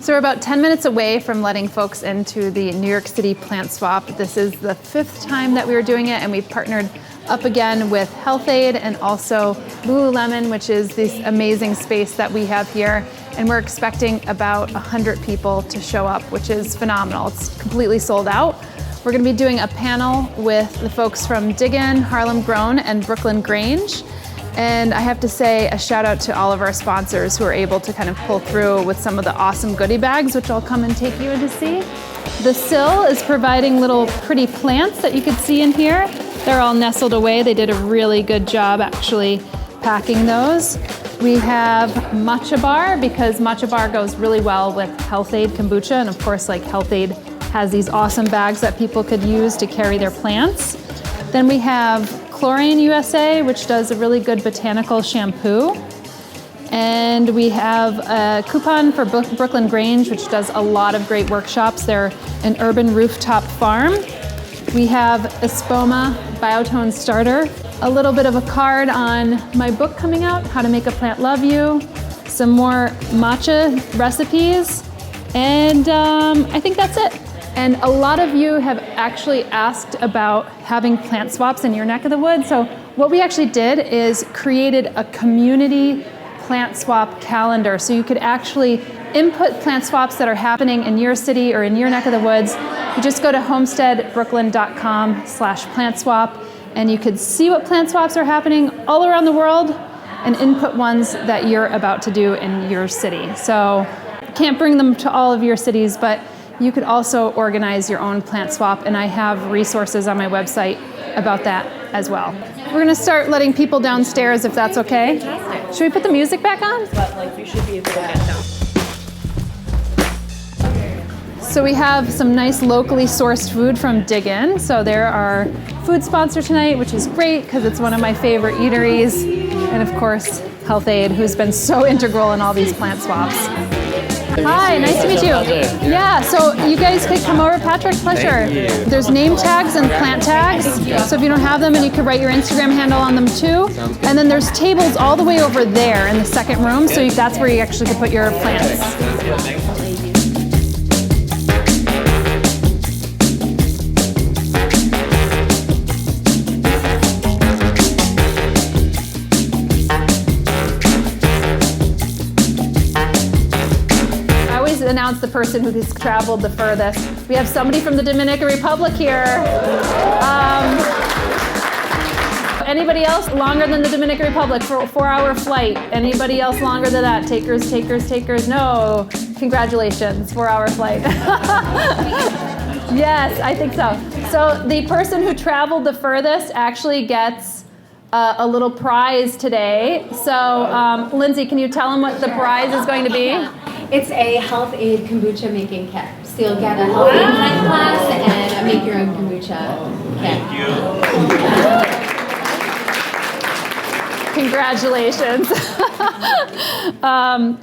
So we're about 10 minutes away from letting folks into the New York City Plant Swap. This is the 5th time that we were doing it, and we've partnered up again with Health-Ade and also Lululemon, which is this amazing space that we have here. And we're expecting about 100 people to show up, which is phenomenal. It's completely sold out. We're gonna be doing a panel with the folks from Dig In, Harlem Grown, and Brooklyn Grange. And I have to say a shout out to all of our sponsors who are able to kind of pull through with some of the awesome goodie bags, which I'll come and take you in to see. The sill is providing little pretty plants that you could see in here. They're all nestled away. They did a really good job actually packing those. We have matcha bar, because matcha bar goes really well with Health-Ade Kombucha, and of course, like Health-Ade has these awesome bags that people could use to carry their plants. Then we have Chlorine USA, which does a really good botanical shampoo. And we have a coupon for Brooklyn Grange, which does a lot of great workshops. They're an urban rooftop farm. We have Espoma Biotone Starter, a little bit of a card on my book coming out, How to Make a Plant Love You, some more matcha recipes, and I think that's it. And a lot of you have actually asked about having plant swaps in your neck of the woods. So what we actually did is created a community plant swap calendar. So you could actually input plant swaps that are happening in your city or in your neck of the woods. You just go to homesteadbrooklyn.com/plant swap, and you could see what plant swaps are happening all around the world and input ones that you're about to do in your city. So can't bring them to all of your cities, but you could also organize your own plant swap, and I have resources on my website about that as well. We're gonna start letting people downstairs, if that's okay. Should we put the music back on? But like you should be able to get down. So we have some nice locally sourced food from Dig In. So they're our food sponsor tonight, which is great because it's one of my favorite eateries. And of course, Health-Ade, who's been so integral in all these plant swaps. Hi, nice to meet you. Yeah, so you guys could come over, Patrick, pleasure. There's name tags and plant tags, so if you don't have them, and you could write your Instagram handle on them too. And then there's tables all the way over there in the second room, so that's where you actually could put your plants. Announce the person who has traveled the furthest. We have somebody from the Dominican Republic here. Anybody else longer than the Dominican Republic for a 4-hour flight? Anybody else longer than that? Takers, takers, takers? No. Congratulations, 4-hour flight. Yes, I think so. So the person who traveled the furthest actually gets a little prize today. So Lindsay, can you tell them what the prize is going to be? It's a Health-Ade Kombucha making kit. So you'll get a Health-Ade plant class and a make your own kombucha kit. Congratulations.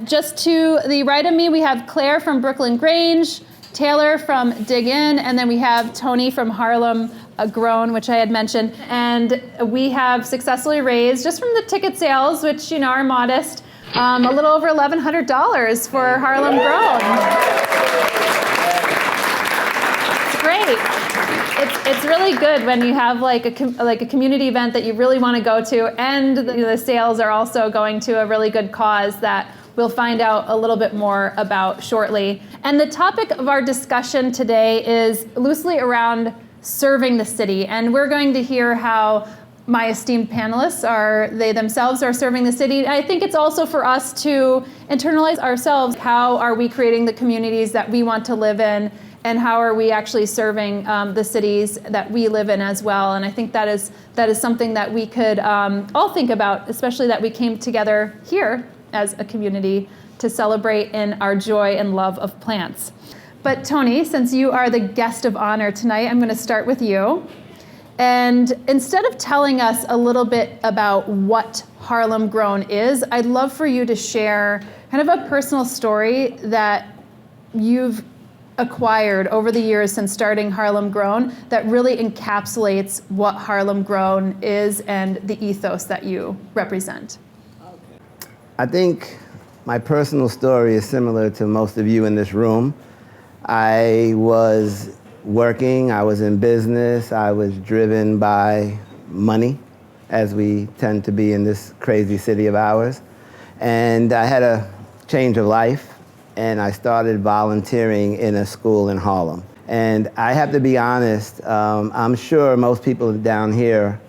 Just to the right of me, we have Claire from Brooklyn Grange, Taylor from Dig In, and then we have Tony from Harlem Grown, which I had mentioned. And we have successfully raised, just from the ticket sales, which are modest, a little over $1,100 for Harlem Grown. It's great. It's really good when you have like a community event that you really want to go to, and the sales are also going to a really good cause that we'll find out a little bit more about shortly. And the topic of our discussion today is loosely around serving the city, and we're going to hear how my esteemed panelists they themselves are serving the city. I think it's also for us to internalize ourselves. How are we creating the communities that we want to live in, and how are we actually serving the cities that we live in as well? And I think that is something that we could all think about, especially that we came together here as a community to celebrate in our joy and love of plants. But Tony, since you are the guest of honor tonight, I'm going to start with you. And instead of telling us a little bit about what Harlem Grown is, I'd love for you to share kind of a personal story that you've acquired over the years since starting Harlem Grown that really encapsulates what Harlem Grown is and the ethos that you represent. I think My personal story is similar to most of you in this room. I was working, I was in business, I was driven by money, as we tend to be in this crazy city of ours. And I had a change of life, and I started volunteering in a school in Harlem. And I have to be honest, I'm sure most people down here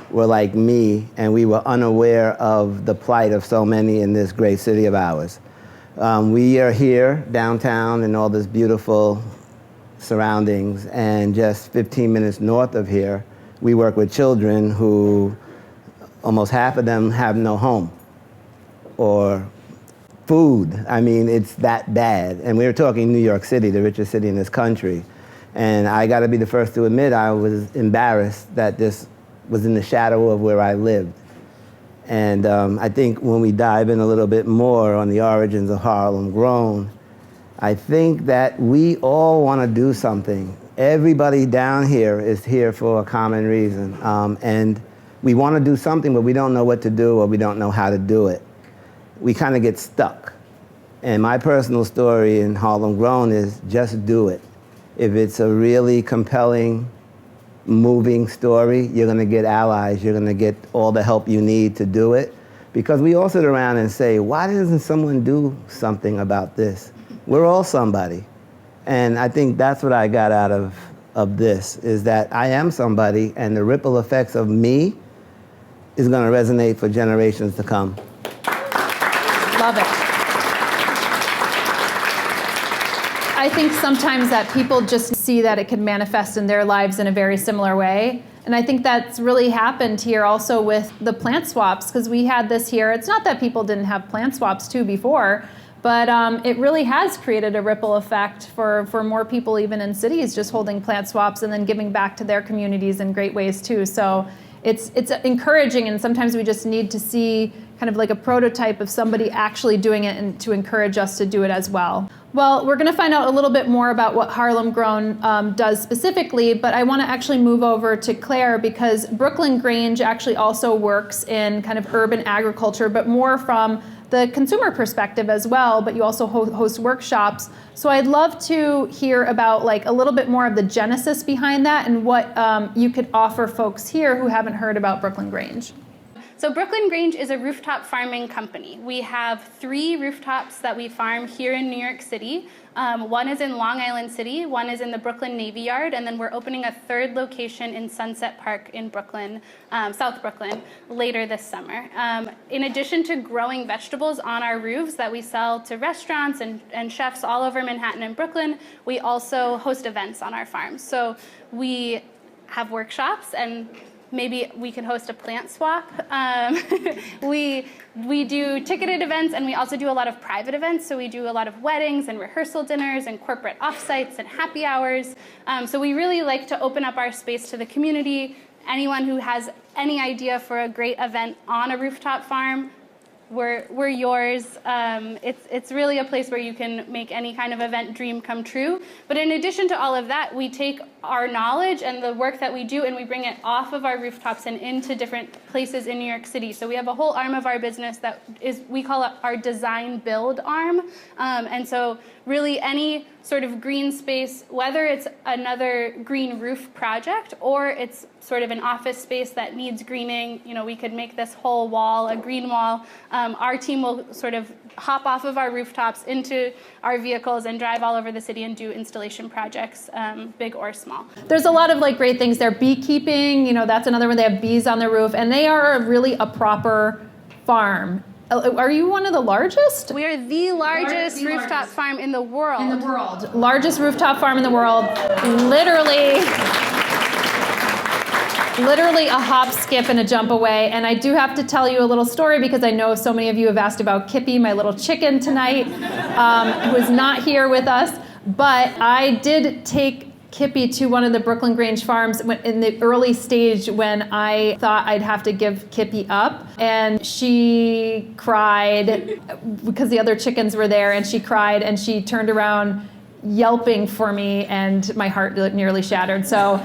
were like me, and we were unaware of the plight of so many in this great city of ours. We are here downtown in all this beautiful surroundings, and just 15 minutes north of here, we work with children who almost half of them have no home or food. I mean, it's that bad. And we were talking New York City, the richest city in this country. And I got to be the first to admit I was embarrassed that this was in the shadow of where I lived. And I think when we dive in a little bit more on the origins of Harlem Grown, I think that we all want to do something. Everybody down here is here for a common reason. And we want to do something, but we don't know what to do, or we don't know how to do it. We kind of get stuck. And my personal story in Harlem Grown is just do it. If it's a really compelling, moving story, you're going to get allies. You're going to get all the help you need to do it. Because we all sit around and say, why doesn't someone do something about this? We're all somebody. And I think that's what I got out of this, is that I am somebody, and the ripple effects of me is going to resonate for generations to come. Love it. I think sometimes that people just see that it can manifest in their lives in a very similar way. And I think that's really happened here also with the plant swaps, because we had this here. It's not that people didn't have plant swaps too before, but it really has created a ripple effect for more people even in cities just holding plant swaps and then giving back to their communities in great ways too. So it's encouraging, and sometimes we just need to see kind of like a prototype of somebody actually doing it and to encourage us to do it as well. Well, we're going to find out a little bit more about what Harlem Grown does specifically, but I want to actually move over to Claire, because Brooklyn Grange actually also works in kind of urban agriculture, but more from the consumer perspective as well, but you also host workshops. So I'd love to hear about like a little bit more of the genesis behind that and what you could offer folks here who haven't heard about Brooklyn Grange. So Brooklyn Grange is a rooftop farming company. We have 3 rooftops that we farm here in New York City. One is in Long Island City, one is in the Brooklyn Navy Yard, and then we're opening a 3rd location in Sunset Park in Brooklyn, South Brooklyn, later this summer. In addition to growing vegetables on our roofs that we sell to restaurants and chefs all over Manhattan and Brooklyn, we also host events on our farms. So we have workshops, and maybe we can host a plant swap. We do ticketed events, and we also do a lot of private events. So we do a lot of weddings and rehearsal dinners and corporate offsites and happy hours. So we really like to open up our space to the community. Anyone who has any idea for a great event on a rooftop farm, we're yours. It's really a place where you can make any kind of event dream come true. But in addition to all of that, we take our knowledge and the work that we do, and we bring it off of our rooftops and into different places in New York City. So we have a whole arm of our business that is, we call it our design build arm. And so really any sort of green space, whether it's another green roof project or it's sort of an office space that needs greening, you know, we could make this whole wall a green wall. Our team will sort of hop off of our rooftops into our vehicles and drive all over the city and do installation projects, big or small. There's a lot of like great things there. Beekeeping, you know, that's another one. They have bees on their roof, and they are really a proper farm. Are you one of the largest? We are the largest rooftop farm in the world. In the world. Largest rooftop farm in the world. Literally a hop, skip, and a jump away. And I do have to tell you a little story, because I know so many of you have asked about Kippy, my little chicken tonight, who is not here with us. But I did take Kippy to one of the Brooklyn Grange farms in the early stage when I thought I'd have to give Kippy up. And she cried because the other chickens were there, and she cried, and she turned around yelping for me, and my heart nearly shattered. So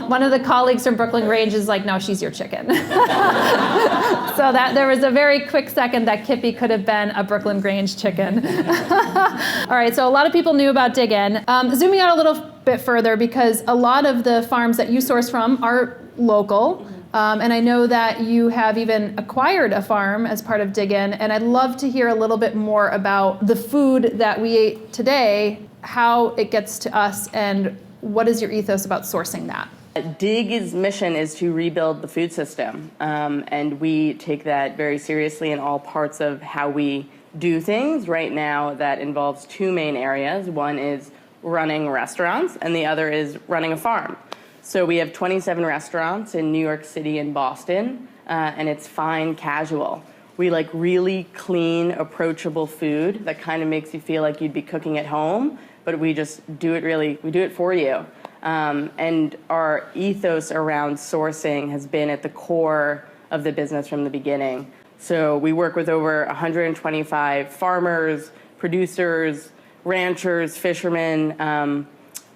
one of the colleagues from Brooklyn Grange is like, no, she's your chicken. So that there was a very quick second that Kippy could have been a Brooklyn Grange chicken. All right, so a lot of people knew about Dig In. Zooming out a little bit further, because a lot of the farms that you source from are local. And I know that you have even acquired a farm as part of Dig In, and I'd love to hear a little bit more about the food that we ate today, how it gets to us, and what is your ethos about sourcing that? DIG's mission is to rebuild the food system, and we take that very seriously in all parts of how we do things. Right now, that involves two main areas. One is running restaurants, and the other is running a farm. So we have 27 restaurants in New York City and Boston, and it's fine casual. We like really clean, approachable food that kind of makes you feel like you'd be cooking at home, but we just do it we do it for you. And our ethos around sourcing has been at the core of the business from the beginning. So we work with over 125 farmers, producers, ranchers, fishermen,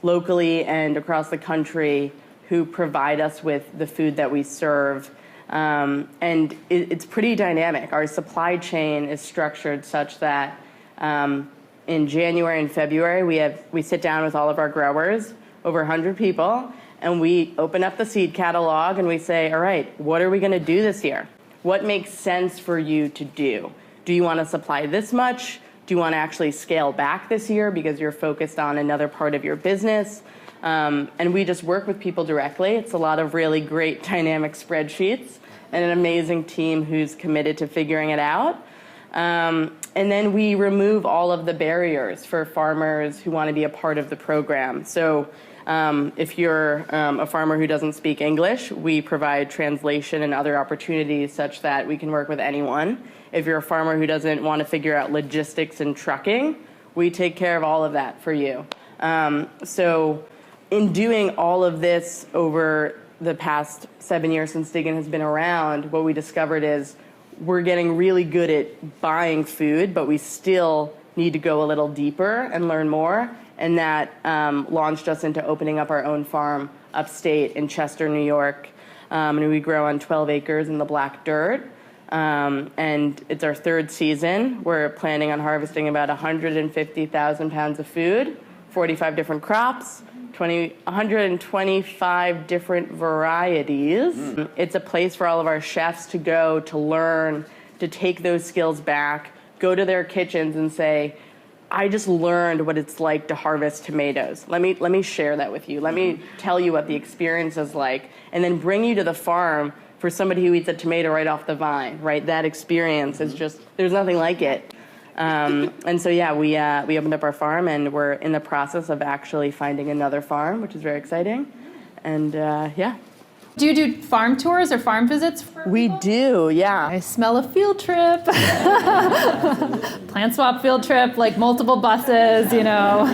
locally and across the country, who provide us with the food that we serve. And it's pretty dynamic. Our supply chain is structured such that in January and February, we sit down with all of our growers, over 100 people, and we open up the seed catalog and we say, all right, what are we going to do this year? What makes sense for you to do? Do you want to supply this much? Do you want to actually scale back this year because you're focused on another part of your business? And we just work with people directly. It's a lot of really great dynamic spreadsheets and an amazing team who's committed to figuring it out. And then we remove all of the barriers for farmers who want to be a part of the program. So if you're a farmer who doesn't speak English, we provide translation and other opportunities such that we can work with anyone. If you're a farmer who doesn't want to figure out logistics and trucking, we take care of all of that for you. So in doing all of this over the past 7 years since Dig In has been around, what we discovered is we're getting really good at buying food, but we still need to go a little deeper and learn more. And that launched us into opening up our own farm upstate in Chester, New York. And we grow on 12 acres in the black dirt. And it's our third season. We're planning on harvesting about 150,000 pounds of food, 45 different crops, 125 different varieties. It's a place for all of our chefs to go to learn, to take those skills back, go to their kitchens and say, I just learned what it's like to harvest tomatoes. Let me share that with you. Let me tell you what the experience is like, and then bring you to the farm for somebody who eats a tomato right off the vine, right? That experience is just, there's nothing like it. And so, yeah, we opened up our farm, and we're in the process of actually finding another farm, which is very exciting. And, yeah. Do you do farm tours or farm visits? We do, yeah. I smell a field trip. Plant swap field trip, like multiple buses, you know.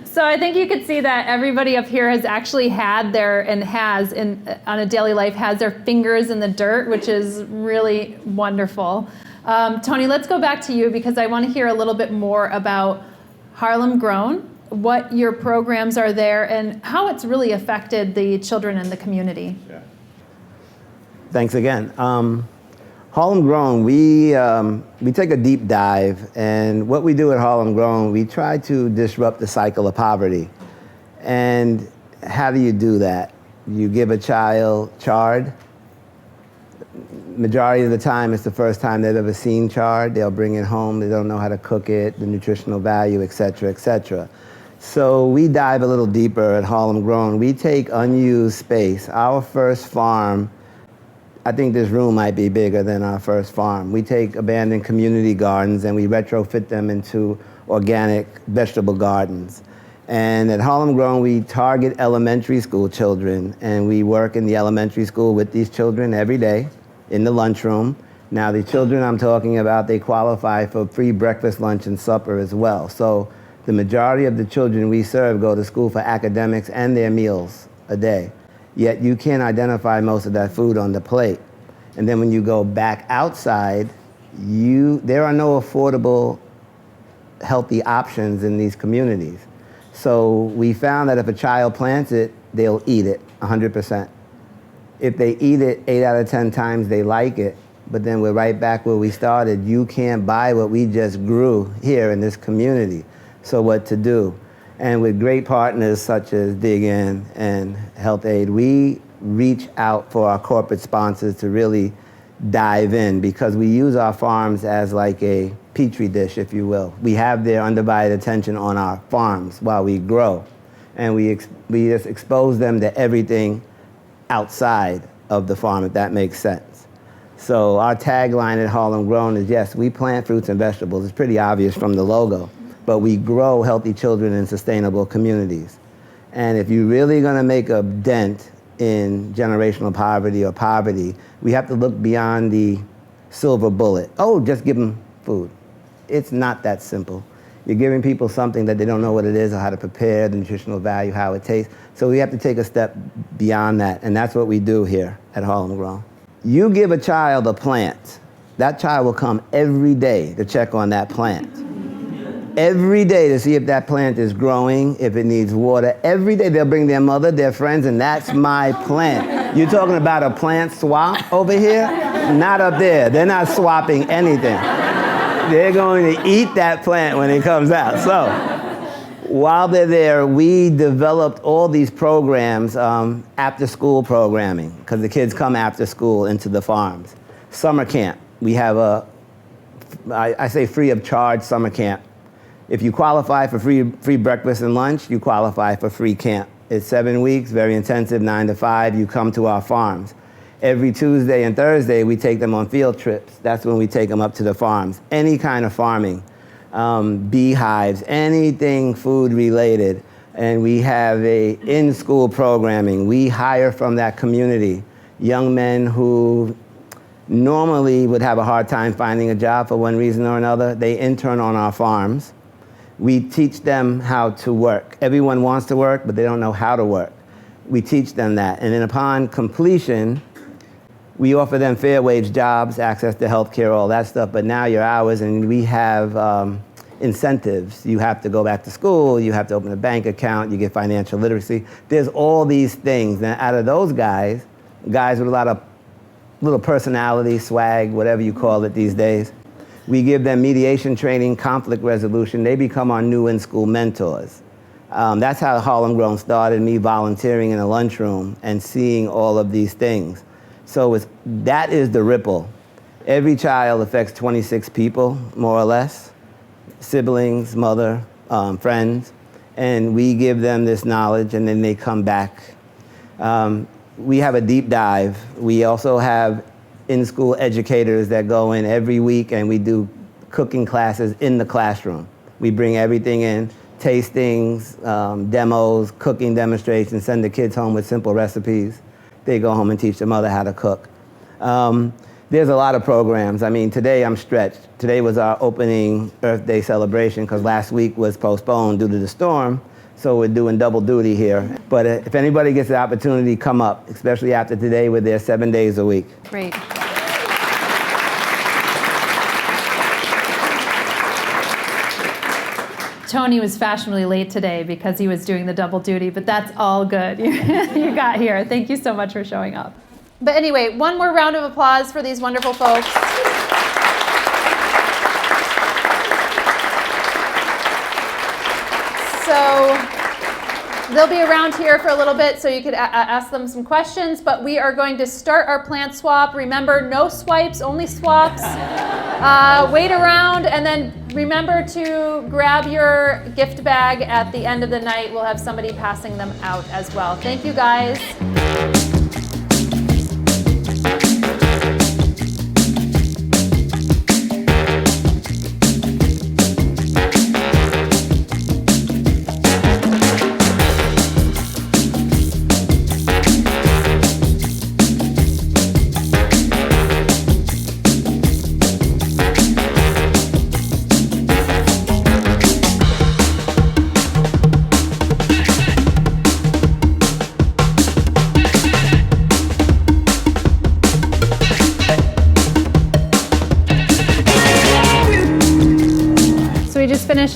So I think you could see that everybody up here has actually had on a daily life, has their fingers in the dirt, which is really wonderful. Tony, let's go back to you because I want to hear a little bit more about Harlem Grown, what your programs are there, and how it's really affected the children in the community. Yeah. Thanks again. Harlem Grown, we take a deep dive, and what we do at Harlem Grown, we try to disrupt the cycle of poverty. And how do you do that? You give a child chard. Majority of the time, it's the first time they've ever seen chard. They'll bring it home. They don't know how to cook it, the nutritional value, et cetera, et cetera. So we dive a little deeper at Harlem Grown. We take unused space. Our first farm, I think this room might be bigger than our first farm. We take abandoned community gardens and we retrofit them into organic vegetable gardens. And at Harlem Grown, we target elementary school children, and we work in the elementary school with these children every day in the lunchroom. Now, the children I'm talking about, they qualify for free breakfast, lunch, and supper as well. So the majority of the children we serve go to school for academics and their meals a day. Yet you can't identify most of that food on the plate. And then when you go back outside, there are no affordable healthy options in these communities. So we found that if a child plants it, they'll eat it 100%. If they eat it 8 out of 10 times, they like it. But then we're right back where we started. You can't buy what we just grew here in this community. So what to do? And with great partners such as Dig In and Health-Ade, we reach out for our corporate sponsors to really dive in, because we use our farms as like a petri dish, if you will. We have their undivided attention on our farms while we grow. And we just expose them to everything outside of the farm, if that makes sense. So our tagline at Harlem Grown is, yes, we plant fruits and vegetables. It's pretty obvious from the logo, but we grow healthy children in sustainable communities. And if you're really gonna make a dent in generational poverty or poverty, we have to look beyond the silver bullet. Oh, just give them food. It's not that simple. You're giving people something that they don't know what it is or how to prepare, the nutritional value, how it tastes. So we have to take a step beyond that, and that's what we do here at Harlem Grown. You give a child a plant, that child will come every day to check on that plant. Every day to see if that plant is growing, if it needs water. Every day they'll bring their mother, their friends, and that's my plant. You're talking about a plant swap over here? Not up there. They're not swapping anything. They're going to eat that plant when it comes out. So while they're there, we developed all these programs, after school programming, because the kids come after school into the farms. Summer camp. We have I say free of charge summer camp. If you qualify for free breakfast and lunch, you qualify for free camp. It's 7 weeks, very intensive, 9 to 5. You come to our farms. Every Tuesday and Thursday, we take them on field trips. That's when we take them up to the farms. Any kind of farming, beehives, anything food related. And we have a in-school programming. We hire from that community young men who normally would have a hard time finding a job for one reason or another. They intern on our farms. We teach them how to work. Everyone wants to work, but they don't know how to work. We teach them that. And then upon completion, we offer them fair wage jobs, access to health care, all that stuff, but now you're ours, and we have incentives. You have to go back to school, you have to open a bank account, you get financial literacy. There's all these things. And out of those guys with a lot of little personality, swag, whatever you call it these days, we give them mediation training, conflict resolution. They become our new in-school mentors. That's how Harlem Grown started, me volunteering in a lunchroom and seeing all of these things. So that is the ripple. Every child affects 26 people, more or less, siblings, mother, friends, and we give them this knowledge, and then they come back. We have a deep dive. We also have in-school educators that go in every week, and we do cooking classes in the classroom. We bring everything in, tastings, demos, cooking demonstrations, send the kids home with simple recipes. They go home and teach their mother how to cook. There's a lot of programs. I mean, today I'm stretched. Today was our opening Earth Day celebration, because last week was postponed due to the storm. So we're doing double duty here. But if anybody gets the opportunity, come up, especially after today, we're there 7 days a week. Great. Tony was fashionably late today because he was doing the double duty, but that's all good. You got here. Thank you so much for showing up. But anyway, one more round of applause for these wonderful folks. So they'll be around here for a little bit, so you could ask them some questions, but we are going to start our plant swap. Remember, no swipes, only swaps. Wait around, and then remember to grab your gift bag at the end of the night. We'll have somebody passing them out as well. Thank you, guys.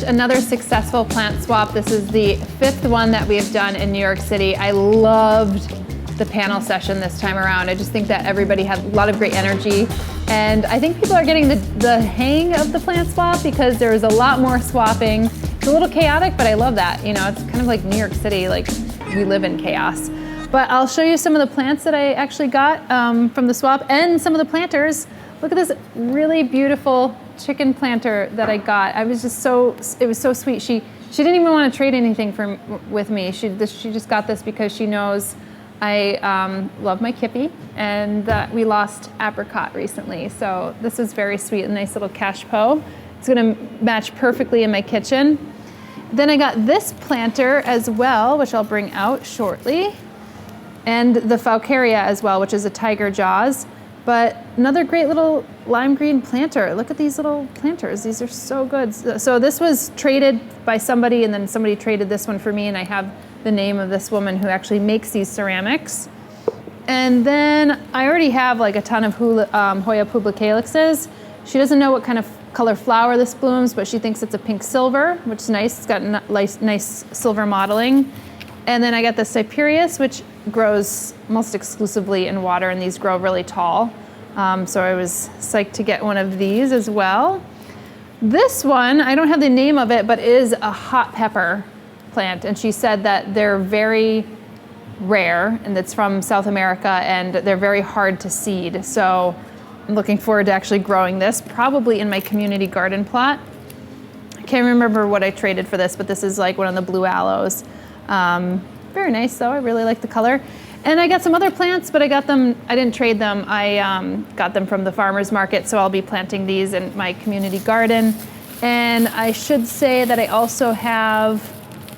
another successful plant swap. This is the 5th one that we have done in New York City. I loved the panel session this time around. I just think that everybody had a lot of great energy. And I think people are getting the hang of the plant swap because there was a lot more swapping. It's a little chaotic, but I love that. You know, it's kind of like New York City, like we live in chaos. But I'll show you some of the plants that I actually got from the swap and some of the planters. Look at this really beautiful chicken planter that I got. I was just it was so sweet. She didn't even want to trade anything with me. She just got this because she knows I love my Kippy, and we lost Apricot recently. So this is very sweet, a nice little cashpo. It's gonna match perfectly in my kitchen. Then I got this planter as well, which I'll bring out shortly. And the Falcaria as well, which is a tiger jaws. But another great little lime green planter. Look at these little planters. These are so good. So this was traded by somebody, and then somebody traded this one for me, and I have the name of this woman who actually makes these ceramics. And then I already have like a ton of Hoya publicalyxes. She doesn't know what kind of color flower this blooms, but she thinks it's a pink silver, which is nice. It's got nice silver modeling. And then I got the Pyrius, which grows most exclusively in water, and these grow really tall. So I was psyched to get one of these as well. This one, I don't have the name of it, but is a hot pepper plant. And she said that they're very rare, and it's from South America, and they're very hard to seed. So I'm looking forward to actually growing this, probably in my community garden plot. I can't remember what I traded for this, but this is like one of the blue aloes. Very nice though, I really like the color. And I got some other plants, but I didn't trade them. I got them from the farmer's market, so I'll be planting these in my community garden. And I should say that I also have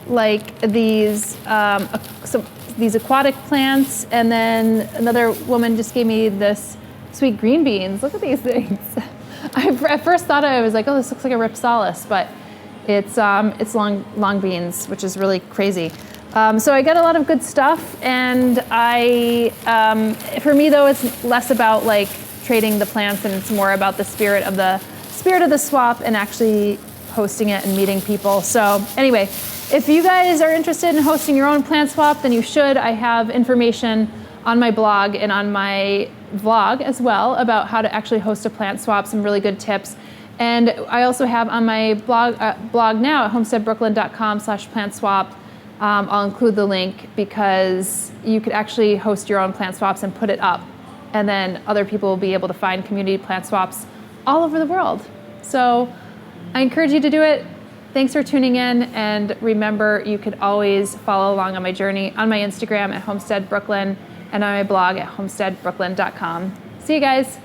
like these aquatic plants, and then another woman just gave me this sweet green beans. Look at these things. I at first thought I was like, oh, this looks like a Ripsalis, but it's long beans, which is really crazy. So I got a lot of good stuff, and for me though, it's less about like trading the plants, and it's more about the spirit of the swap and actually hosting it and meeting people. So anyway, if you guys are interested in hosting your own plant swap, then you should. I have information on my blog and on my vlog as well about how to actually host a plant swap, some really good tips. And I also have on my blog now at homesteadbrooklyn.com/plant-swap. I'll include the link because you could actually host your own plant swaps and put it up. And then other people will be able to find community plant swaps all over the world. So I encourage you to do it. Thanks for tuning in. And remember, you could always follow along on my journey on my Instagram at Homestead Brooklyn and on my blog at homesteadbrooklyn.com. See you guys.